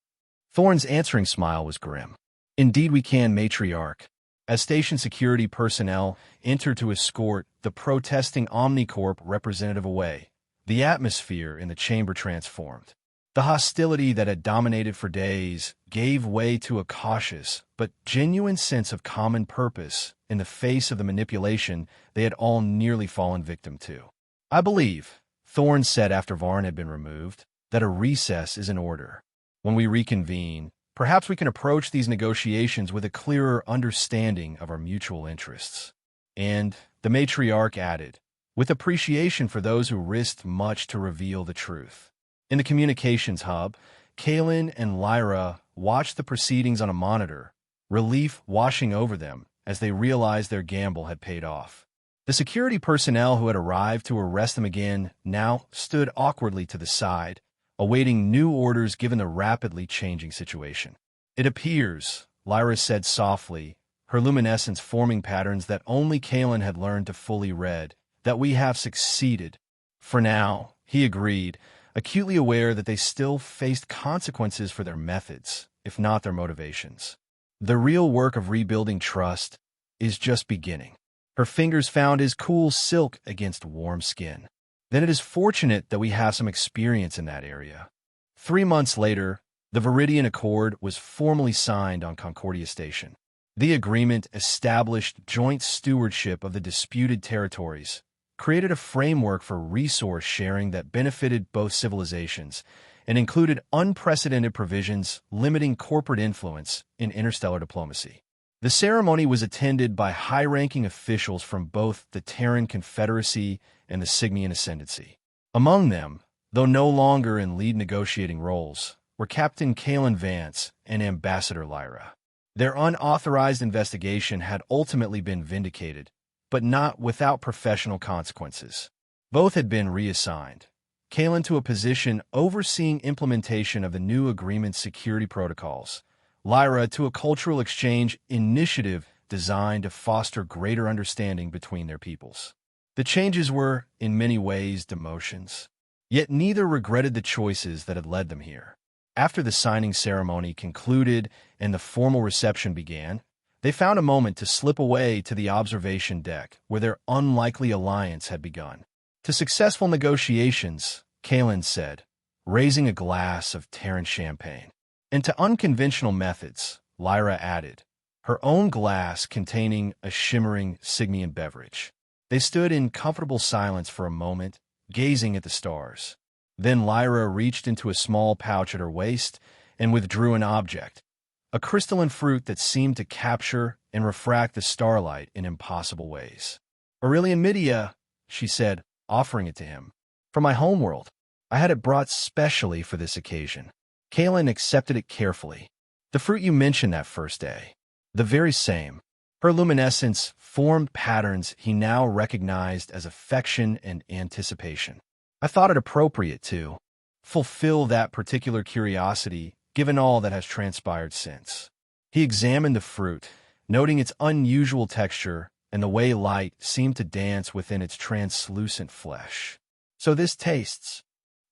Thorne's answering smile was grim. Indeed we can, matriarch. As station security personnel entered to escort the protesting Omnicorp representative away, the atmosphere in the chamber transformed. The hostility that had dominated for days gave way to a cautious but genuine sense of common purpose in the face of the manipulation they had all nearly fallen victim to. "I believe," Thorne said after Varn had been removed, "that a recess is in order. When we reconvene, perhaps we can approach these negotiations with a clearer understanding of our mutual interests." And, the matriarch added, with appreciation for those who risked much to reveal the truth. In the communications hub, Kaelin and Lyra watched the proceedings on a monitor, relief washing over them as they realized their gamble had paid off. The security personnel who had arrived to arrest them again now stood awkwardly to the side, awaiting new orders given the rapidly changing situation. "It appears," Lyra said softly, her luminescence forming patterns that only Kaelin had learned to fully read, "that we have succeeded." "For now," he agreed, acutely aware that they still faced consequences for their methods, if not their motivations. "The real work of rebuilding trust is just beginning." Her fingers found his cool silk against warm skin. "Then it is fortunate that we have some experience in that area." 3 months later, the Viridian Accord was formally signed on Concordia Station. The agreement established joint stewardship of the disputed territories, created a framework for resource sharing that benefited both civilizations, and included unprecedented provisions limiting corporate influence in interstellar diplomacy. The ceremony was attended by high-ranking officials from both the Terran Confederacy and the Sigmian Ascendancy. Among them, though no longer in lead negotiating roles, were Captain Kaelin Vance and Ambassador Lyra. Their unauthorized investigation had ultimately been vindicated, but not without professional consequences. Both had been reassigned, Kaelin to a position overseeing implementation of the new agreement's security protocols, Lyra to a cultural exchange initiative designed to foster greater understanding between their peoples. The changes were, in many ways, demotions, yet neither regretted the choices that had led them here. After the signing ceremony concluded and the formal reception began, they found a moment to slip away to the observation deck where their unlikely alliance had begun. "To successful negotiations," Kaelin said, raising a glass of Terran champagne. "And to unconventional methods," Lyra added, her own glass containing a shimmering Sigmian beverage. They stood in comfortable silence for a moment, gazing at the stars. Then Lyra reached into a small pouch at her waist and withdrew an object, a crystalline fruit that seemed to capture and refract the starlight in impossible ways. "Aurelian Midia," she said, offering it to him. "From my homeworld. I had it brought specially for this occasion." Kaelin accepted it carefully. "The fruit you mentioned that first day." "The very same." Her luminescence formed patterns he now recognized as affection and anticipation. "I thought it appropriate to fulfill that particular curiosity given all that has transpired since." He examined the fruit, noting its unusual texture and the way light seemed to dance within its translucent flesh. "So this tastes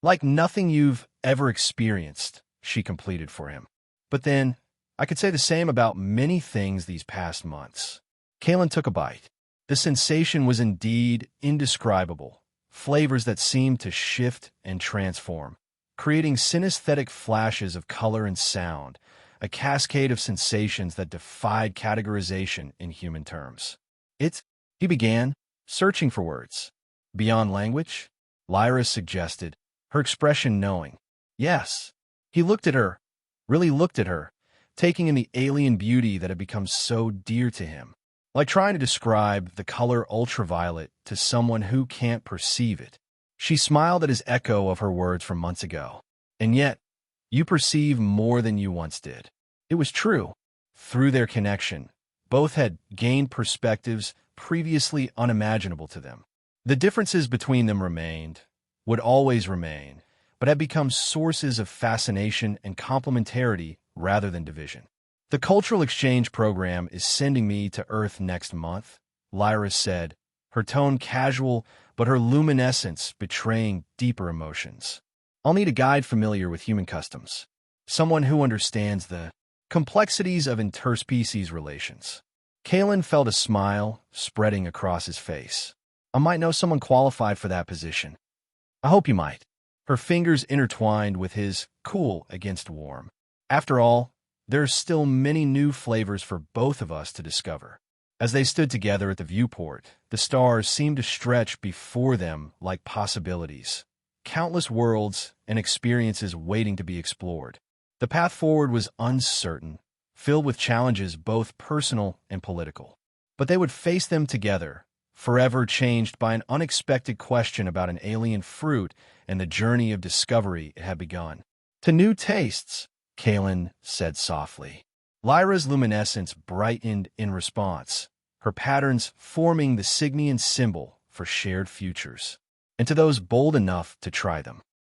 like nothing you've ever experienced," she completed for him. "But then, I could say the same about many things these past months." Kaelin took a bite. The sensation was indeed indescribable, flavors that seemed to shift and transform, creating synesthetic flashes of color and sound, a cascade of sensations that defied categorization in human terms. He began, searching for words. "Beyond language?" Lyra suggested, her expression knowing. "Yes." He looked at her, really looked at her, taking in the alien beauty that had become so dear to him. Like trying to describe the color ultraviolet to someone who can't perceive it. She smiled at his echo of her words from months ago. "And yet, you perceive more than you once did." It was true. Through their connection, both had gained perspectives previously unimaginable to them. The differences between them remained, would always remain, but had become sources of fascination and complementarity rather than division. "The cultural exchange program is sending me to Earth next month," Lyra said, her tone casual but her luminescence betraying deeper emotions. "I'll need a guide familiar with human customs, someone who understands the Complexities of interspecies relations. Kalen felt a smile spreading across his face. I might know someone qualified for that position. I hope you might. Her fingers intertwined with his, cool against warm. After all, there's still many new flavors for both of us to discover. As they stood together at the viewport, the stars seemed to stretch before them like possibilities. Countless worlds and experiences waiting to be explored. The path forward was uncertain, filled with challenges both personal and political. But they would face them together, forever changed by an unexpected question about an alien fruit and the journey of discovery it had begun. To new tastes, Kalen said softly. Lyra's luminescence brightened in response, her patterns forming the Cygnian symbol for shared futures. And to those bold enough to try them.